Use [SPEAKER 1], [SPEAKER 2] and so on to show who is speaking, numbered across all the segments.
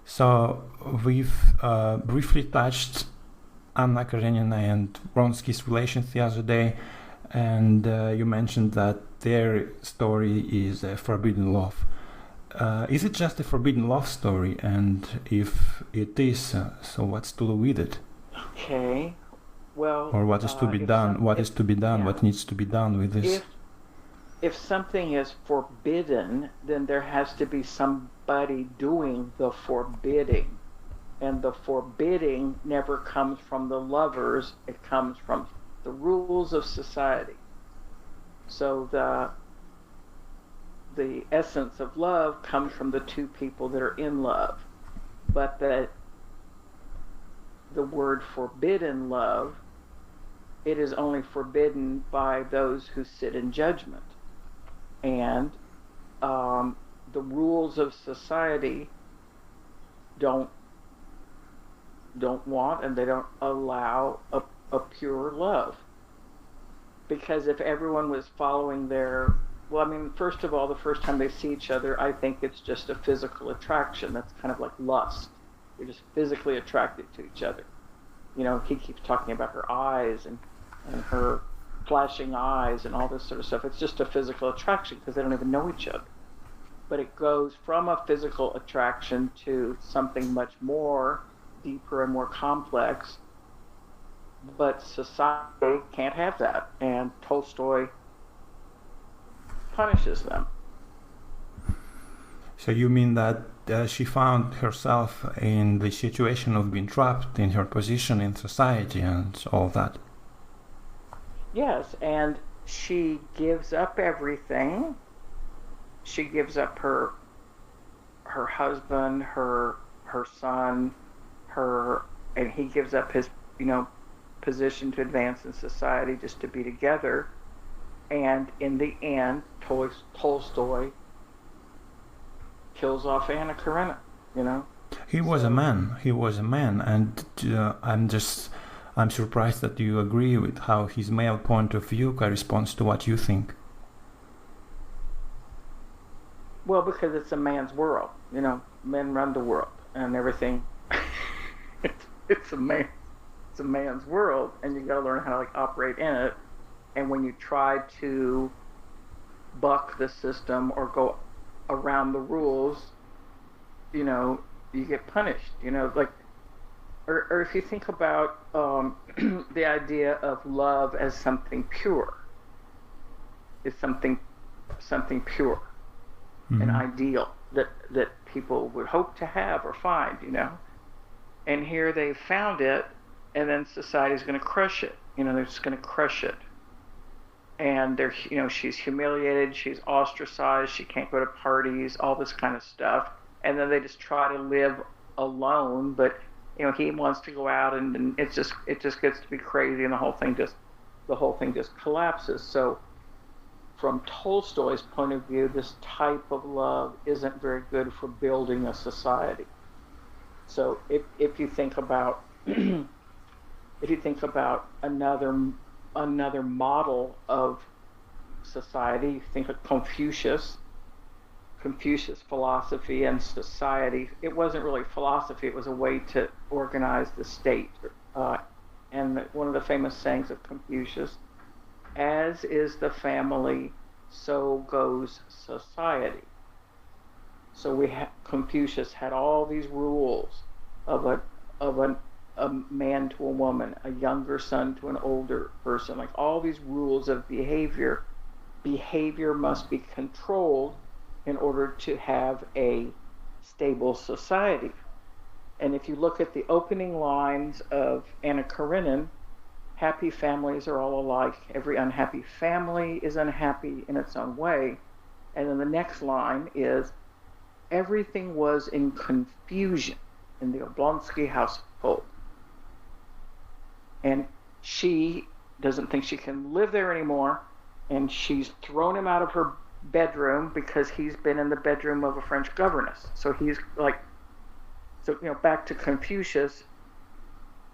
[SPEAKER 1] So we've briefly touched Anna Karenina and Vronsky's relations the other day, and you mentioned that their story is a forbidden love. Is it just a forbidden love story? And if it is, so what's to do with it?
[SPEAKER 2] Okay. Well,
[SPEAKER 1] Or what is to be done? What is to be done?
[SPEAKER 2] yeah,
[SPEAKER 1] What needs to be done with this?
[SPEAKER 2] if something is forbidden, then there has to be somebody doing the forbidding. And the forbidding never comes from the lovers, it comes from the rules of society. So the essence of love comes from the two people that are in love. But the word forbidden love, it is only forbidden by those who sit in judgment. And the rules of society don't want and they don't allow a pure love. Because if everyone was following their, well, I mean, first of all, the first time they see each other, I think it's just a physical attraction. That's kind of like lust. You're just physically attracted to each other. You know, he keeps talking about her eyes and her flashing eyes and all this sort of stuff. It's just a physical attraction because they don't even know each other. But it goes from a physical attraction to something much more deeper and more complex. But society can't have that, and Tolstoy punishes them.
[SPEAKER 1] So you mean that she found herself in the situation of being trapped in her position in society and all that?
[SPEAKER 2] Yes, and she gives up everything. She gives up her husband, her son, and he gives up his, position to advance in society just to be together. And in the end, Tolstoy kills off Anna Karenina.
[SPEAKER 1] He was a man. He was a man, and I'm surprised that you agree with how his male point of view corresponds to what you think.
[SPEAKER 2] Well, because it's a man's world. Men run the world, and everything. it's a man. It's a man's world, and you got to learn how to operate in it. And when you try to buck the system or go around the rules, you get punished. Or if you think about the idea of love as something pure, is something pure, an ideal that people would hope to have or find. And here they found it, and then society's going to crush it. They're just going to crush it. And she's humiliated, she's ostracized, she can't go to parties, all this kind of stuff. And then they just try to live alone, but he wants to go out, and it just gets to be crazy, and the whole thing just collapses. So from Tolstoy's point of view, this type of love isn't very good for building a society. So if you think about another model of society, you think of Confucius philosophy and society. It wasn't really philosophy, it was a way to organize the state. And one of the famous sayings of Confucius, as is the family, so goes society. So Confucius had all these rules of a man to a woman, a younger son to an older person, like all these rules of behavior. Behavior must be controlled in order to have a stable society. And if you look at the opening lines of Anna Karenina, happy families are all alike. Every unhappy family is unhappy in its own way. And then the next line is, everything was in confusion in the Oblonsky household. And she doesn't think she can live there anymore, and she's thrown him out of her bedroom because he's been in the bedroom of a French governess. So he's back to Confucius,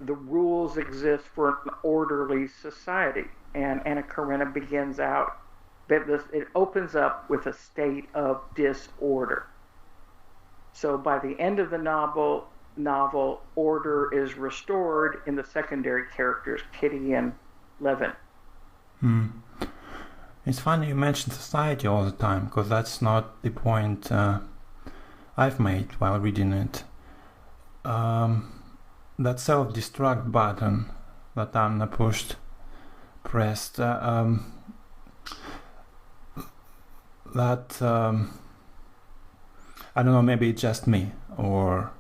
[SPEAKER 2] the rules exist for an orderly society. And Anna Karenina begins out, it opens up with a state of disorder. So by the end of the novel, order is restored in the secondary characters, Kitty and Levin.
[SPEAKER 1] It's funny you mention society all the time, because that's not the point I've made while reading it. That self-destruct button that Anna pressed, that I don't know, maybe it's just me, or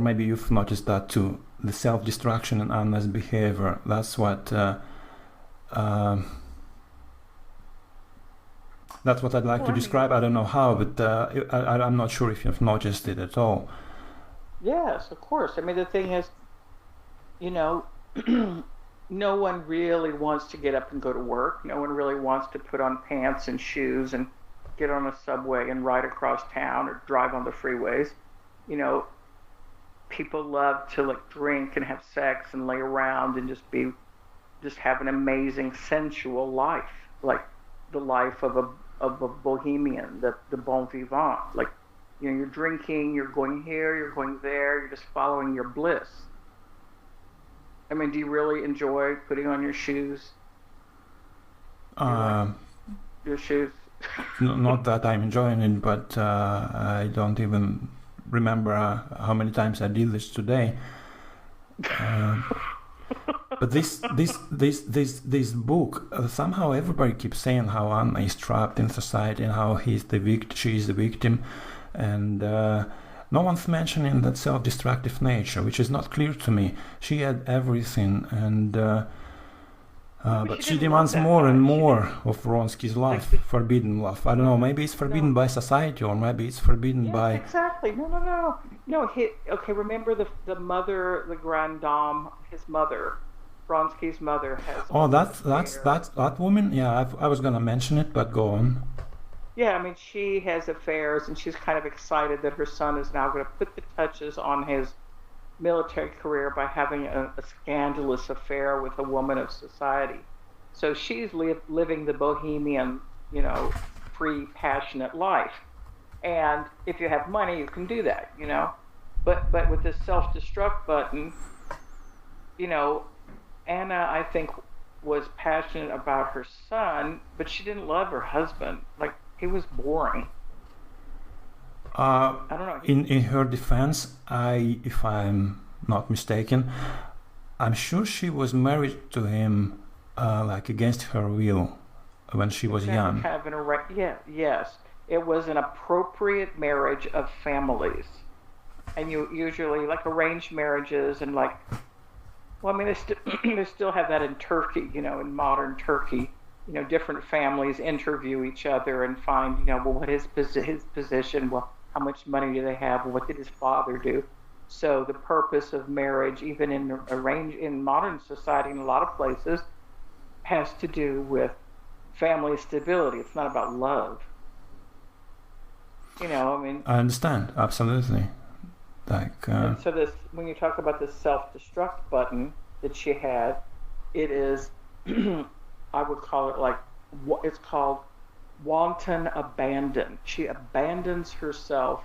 [SPEAKER 1] maybe you've noticed that too. The self-destruction in Anna's behavior. That's what I'd like to describe. I don't know how, but I'm not sure if you've noticed it at all.
[SPEAKER 2] Yes, of course. I mean, the thing is, no one really wants to get up and go to work. No one really wants to put on pants and shoes and get on a subway and ride across town or drive on the freeways. People love to drink and have sex and lay around and just have an amazing sensual life, like the life of a bohemian, the bon vivant. You're drinking, you're going here, you're going there, you're just following your bliss. I mean, do you really enjoy putting on your shoes? Your shoes?
[SPEAKER 1] Not that I'm enjoying it, but I don't even remember how many times I did this today. But this book, somehow everybody keeps saying how Anna is trapped in society and how she is the victim, and no one's mentioning that self-destructive nature, which is not clear to me. She had everything, and but she demands more and more of Vronsky's love, forbidden love. I don't know, maybe it's forbidden by society, or maybe it's forbidden by...
[SPEAKER 2] Exactly. No. Okay, remember the mother, the grande dame, his mother, Vronsky's mother has...
[SPEAKER 1] Oh, that woman? Yeah, I was going to mention it, but go on.
[SPEAKER 2] Yeah, I mean, she has affairs, and she's kind of excited that her son is now going to put the touches on his military career by having a scandalous affair with a woman of society. So she's living the bohemian, free, passionate life. And if you have money, you can do that, But with this self-destruct button, Anna, I think, was passionate about her son, but she didn't love her husband. He was boring. I don't know.
[SPEAKER 1] In her defense, if I'm not mistaken, I'm sure she was married to him against her will when she was young.
[SPEAKER 2] Kind of yes. It was an appropriate marriage of families. And you usually, arranged marriages and they still have that in Turkey, in modern Turkey. Different families interview each other and find, what his position, how much money do they have, what did his father do. So the purpose of marriage, even in modern society in a lot of places, has to do with family stability. It's not about love. I
[SPEAKER 1] understand, absolutely.
[SPEAKER 2] And so when you talk about this self-destruct button that she had, it is, I would call it it's called wanton abandon. She abandons herself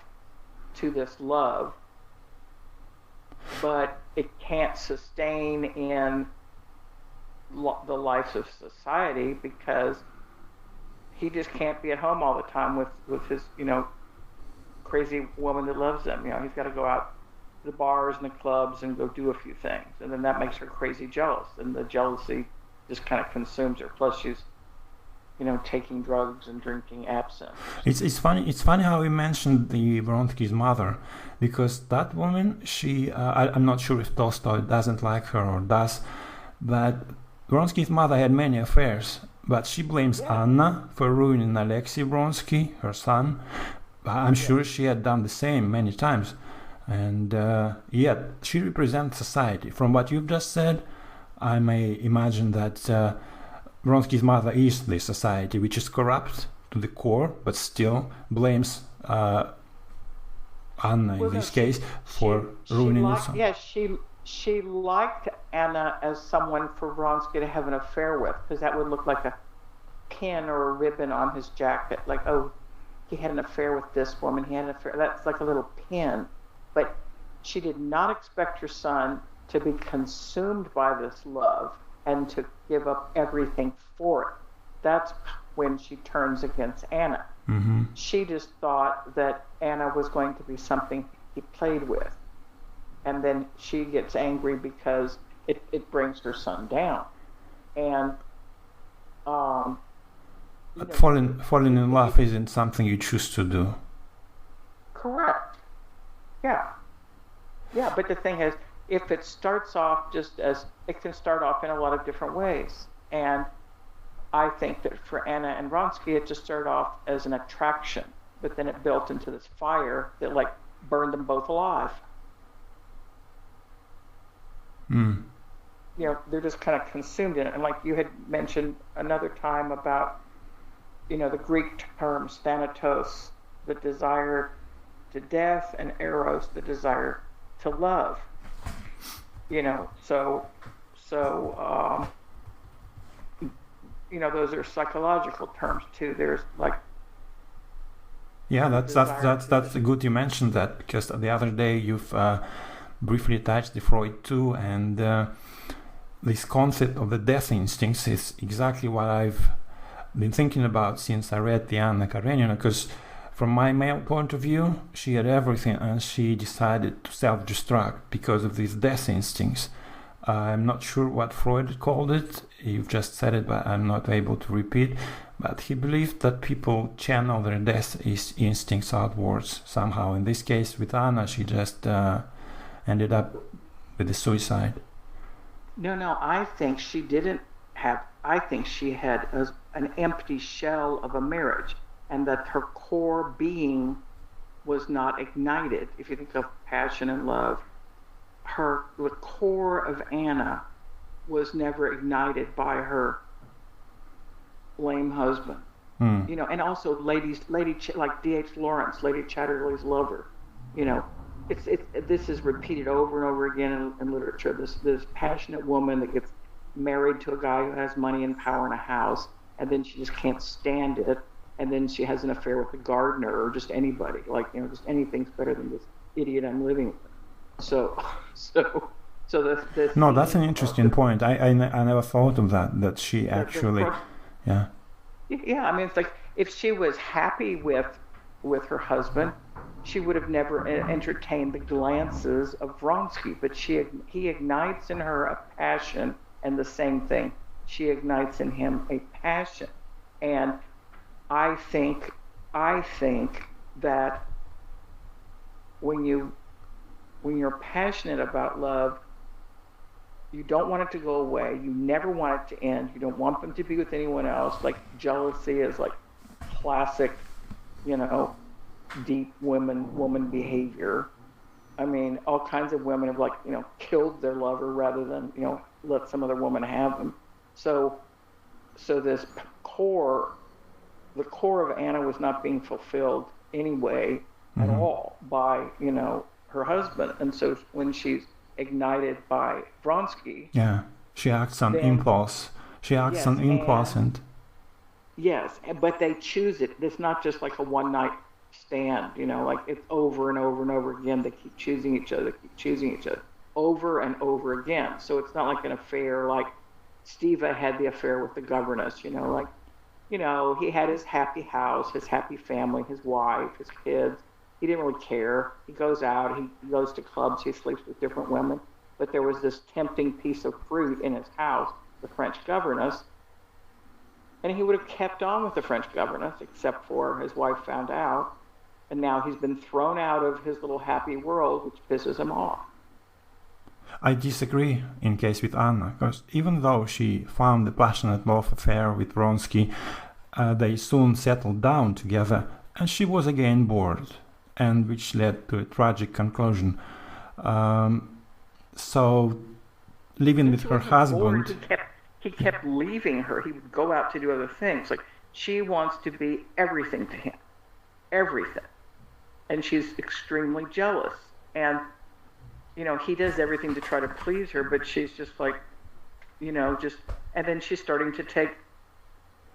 [SPEAKER 2] to this love, but it can't sustain in the life of society because he just can't be at home all the time with his, crazy woman that loves him. He's got to go out to the bars and the clubs and go do a few things, and then that makes her crazy jealous, and the jealousy just kind of consumes her. Plus, she's taking drugs and drinking absinthe.
[SPEAKER 1] It's funny how you mentioned the Vronsky's mother, because that woman, I'm not sure if Tolstoy doesn't like her or does, but Vronsky's mother had many affairs, but she blames Anna for ruining Alexei Vronsky, her son. I'm sure she had done the same many times, and yet she represents society. From what you've just said, I may imagine that Vronsky's mother is the society, which is corrupt to the core, but still blames Anna in this case for ruining his son.
[SPEAKER 2] Yes, she liked Anna as someone for Vronsky to have an affair with, because that would look like a pin or a ribbon on his jacket. he had an affair with this woman, he had an affair. That's like a little pin. But she did not expect her son to be consumed by this love and to give up everything for it. That's when she turns against Anna.
[SPEAKER 1] Mm-hmm.
[SPEAKER 2] She just thought that Anna was going to be something he played with. And then she gets angry because it brings her son down. And
[SPEAKER 1] but falling in love isn't something you choose to do.
[SPEAKER 2] Correct. Yeah. Yeah, but the thing is, if it starts off just as, it can start off in a lot of different ways. And I think that for Anna and Vronsky, it just started off as an attraction, but then it built into this fire that like burned them both alive.
[SPEAKER 1] Mm.
[SPEAKER 2] You know, they're just kind of consumed in it. And like you had mentioned another time about, you know, the Greek term thanatos, the desire to death, and eros, the desire to love. You know, so you know, those are psychological terms too. There's like,
[SPEAKER 1] yeah, that's good you mentioned that, because the other day you've briefly touched the Freud too, and this concept of the death instincts is exactly what I've been thinking about since I read the Anna Karenina, because from my male point of view, she had everything and she decided to self-destruct because of these death instincts. I'm not sure what Freud called it. You've just said it, but I'm not able to repeat. But he believed that people channel their death instincts outwards somehow. In this case, with Anna, she just ended up with the suicide.
[SPEAKER 2] No, I think she didn't have, I think she had an empty shell of a marriage, and that her core being was not ignited. If you think of passion and love, the core of Anna was never ignited by her lame husband. You know, and also like D.H. Lawrence, Lady Chatterley's lover. You know, this is repeated over and over again in literature. This passionate woman that gets married to a guy who has money and power and a house, and then she just can't stand it, and then she has an affair with a gardener or just anybody. Like, you know, just anything's better than this idiot I'm living with. So this.
[SPEAKER 1] No, that's an interesting point. I never thought of that she actually, yeah.
[SPEAKER 2] Yeah, I mean, it's like if she was happy with her husband, she would have never entertained the glances of Vronsky. But he ignites in her a passion, and the same thing, she ignites in him a passion. And I think that when you're passionate about love, you don't want it to go away. You never want it to end. You don't want them to be with anyone else. Like, jealousy is like classic, you know, deep woman behavior. I mean, all kinds of women have, like, you know, killed their lover rather than, you know, let some other woman have him. So this core, the core of Anna was not being fulfilled anyway at all by, you know, her husband. And so when she's ignited by Vronsky,
[SPEAKER 1] yeah, she acts on impulse. And
[SPEAKER 2] yes, but they choose it. It's not just like a one night stand, you know, like it's over and over and over again. They keep choosing each other, over and over again. So it's not like an affair like Steva had the affair with the governess, you know, like, you know, he had his happy house, his happy family, his wife, his kids. He didn't really care. He goes out, he goes to clubs, he sleeps with different women. But there was this tempting piece of fruit in his house, the French governess. And he would have kept on with the French governess, except for his wife found out. And now he's been thrown out of his little happy world, which pisses him off.
[SPEAKER 1] I disagree in case with Anna, because even though she found the passionate love affair with Vronsky, they soon settled down together, and she was again bored, and which led to a tragic conclusion. So, living with her husband...
[SPEAKER 2] He kept leaving her. He would go out to do other things. Like, she wants to be everything to him. Everything. And she's extremely jealous. And, you know, he does everything to try to please her, but she's just like, you know, just... And then she's starting to take,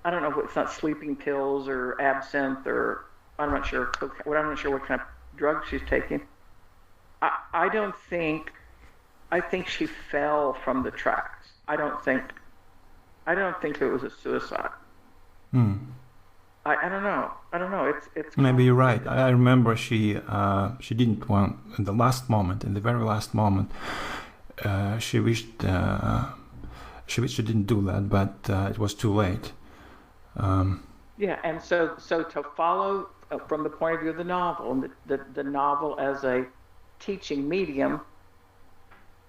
[SPEAKER 2] I don't know, it's not sleeping pills or absinthe or I'm not sure. I'm not sure what kind of drug she's taking. I don't think. I think she fell from the tracks. I don't think. I don't think it was a suicide.
[SPEAKER 1] Hmm.
[SPEAKER 2] I don't know. I don't know. It's
[SPEAKER 1] Maybe you're right. I remember she didn't want in the last moment, in the very last moment. She wished she didn't do that, but it was too late.
[SPEAKER 2] Yeah, and so to follow from the point of view of the novel, and the novel as a teaching medium,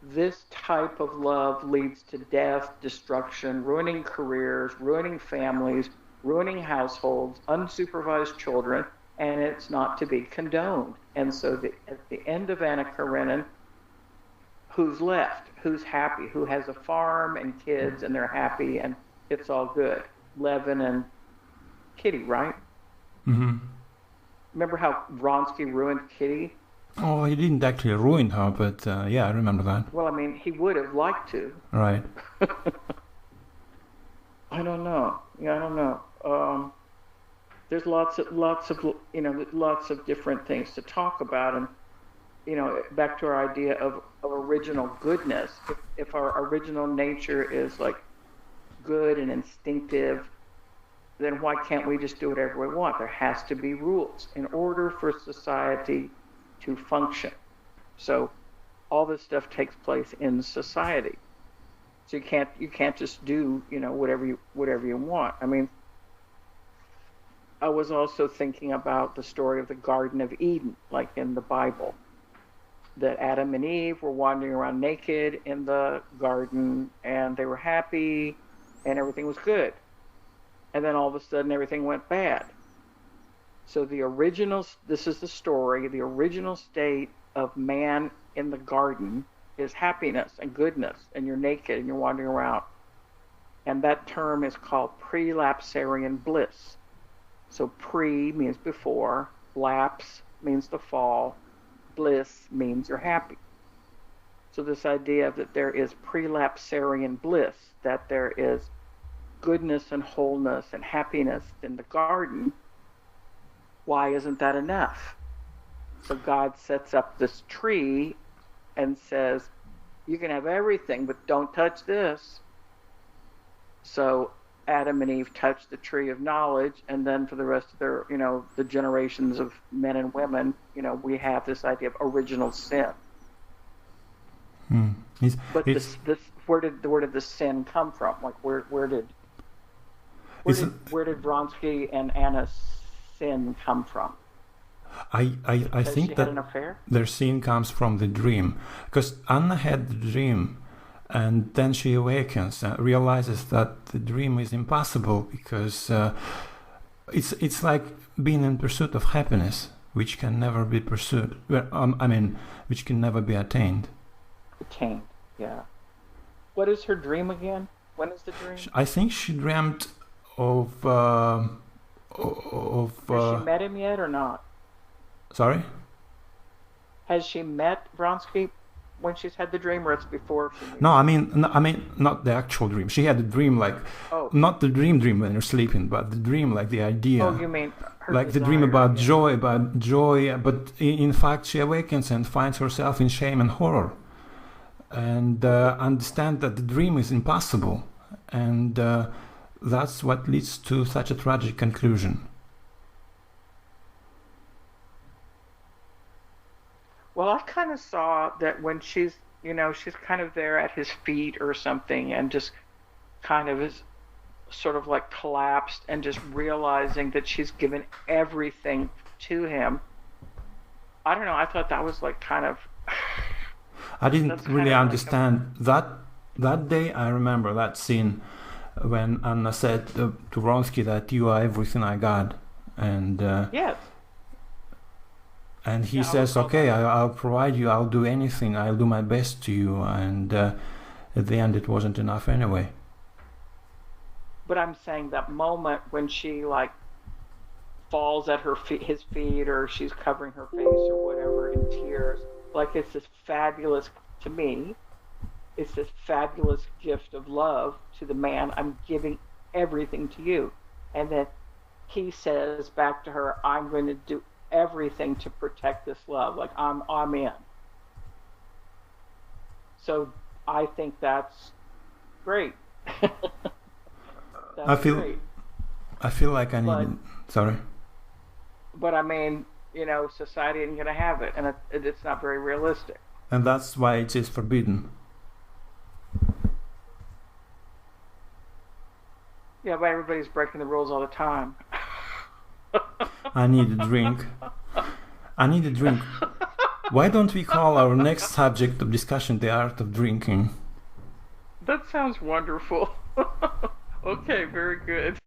[SPEAKER 2] this type of love leads to death, destruction, ruining careers, ruining families, ruining households, unsupervised children, and it's not to be condoned. And so at the end of Anna Karenina, who's left? Who's happy? Who has a farm and kids and they're happy and it's all good? Levin and Kitty, right?
[SPEAKER 1] Mm-hmm.
[SPEAKER 2] Remember how Vronsky ruined Kitty?
[SPEAKER 1] Oh, he didn't actually ruin her, but yeah, I remember that.
[SPEAKER 2] Well, I mean, he would have liked to.
[SPEAKER 1] Right.
[SPEAKER 2] I don't know. Yeah, I don't know. There's lots of different things to talk about, and back to our idea of original goodness. If our original nature is like good and instinctive, then why can't we just do whatever we want? There has to be rules in order for society to function. So all this stuff takes place in society. So you can't just do whatever you want. I mean, I was also thinking about the story of the Garden of Eden, like in the Bible, that Adam and Eve were wandering around naked in the garden, and they were happy, and everything was good. And then all of a sudden, everything went bad. So this is the story, the original state of man in the garden is happiness and goodness, and you're naked and you're wandering around. And that term is called prelapsarian bliss. So pre means before, lapse means the fall, bliss means you're happy. So this idea that there is prelapsarian bliss, that there is goodness and wholeness and happiness in the garden, why isn't that enough? So God sets up this tree and says, you can have everything, but don't touch this. So Adam and Eve touched the tree of knowledge, and then for the rest of their, the generations of men and women, we have this idea of original sin. But this where did the sin come from? Like where did Vronsky and Anna's sin come from?
[SPEAKER 1] I think that
[SPEAKER 2] an affair?
[SPEAKER 1] Their sin comes from the dream, because Anna had the dream, and then she awakens and realizes that the dream is impossible, because it's like being in pursuit of happiness, which can never be pursued. Which can never be attained.
[SPEAKER 2] Attained, yeah. What is her dream again? When is the dream?
[SPEAKER 1] I think she dreamt of.
[SPEAKER 2] Has she met him yet or not?
[SPEAKER 1] Sorry?
[SPEAKER 2] Has she met Vronsky when she's had the dream, or it's before?
[SPEAKER 1] No, I mean not the actual dream. She had a dream not the dream when you're sleeping, but the dream like the idea.
[SPEAKER 2] Oh, you mean her
[SPEAKER 1] like
[SPEAKER 2] desire,
[SPEAKER 1] the dream about joy, but in fact she awakens and finds herself in shame and horror, and understand that the dream is impossible, and that's what leads to such a tragic conclusion.
[SPEAKER 2] Well, I kind of saw that when she's kind of there at his feet or something, and just kind of is sort of like collapsed and just realizing that she's given everything to him. I don't know. I thought that was like kind of.
[SPEAKER 1] I didn't really understand that day. I remember that scene when Anna said to Vronsky that you are everything I got, and
[SPEAKER 2] yes.
[SPEAKER 1] And he says, okay, I'll provide you, I'll do anything, I'll do my best to you. And at the end, it wasn't enough anyway.
[SPEAKER 2] But I'm saying that moment when she falls at his feet, or she's covering her face or whatever in tears, it's this fabulous, to me, it's this fabulous gift of love to the man. I'm giving everything to you. And then he says back to her, I'm going to do everything to protect this love. Like, I'm in. So I think that's great.
[SPEAKER 1] I
[SPEAKER 2] That's
[SPEAKER 1] feel
[SPEAKER 2] great.
[SPEAKER 1] I feel like I
[SPEAKER 2] But
[SPEAKER 1] need. Sorry.
[SPEAKER 2] but I mean, society isn't going to have it, and it's not very realistic.
[SPEAKER 1] And that's why it is forbidden.
[SPEAKER 2] Yeah, but everybody's breaking the rules all the time.
[SPEAKER 1] I need a drink. I need a drink. Why don't we call our next subject of discussion the art of drinking?
[SPEAKER 2] That sounds wonderful. Okay, very good.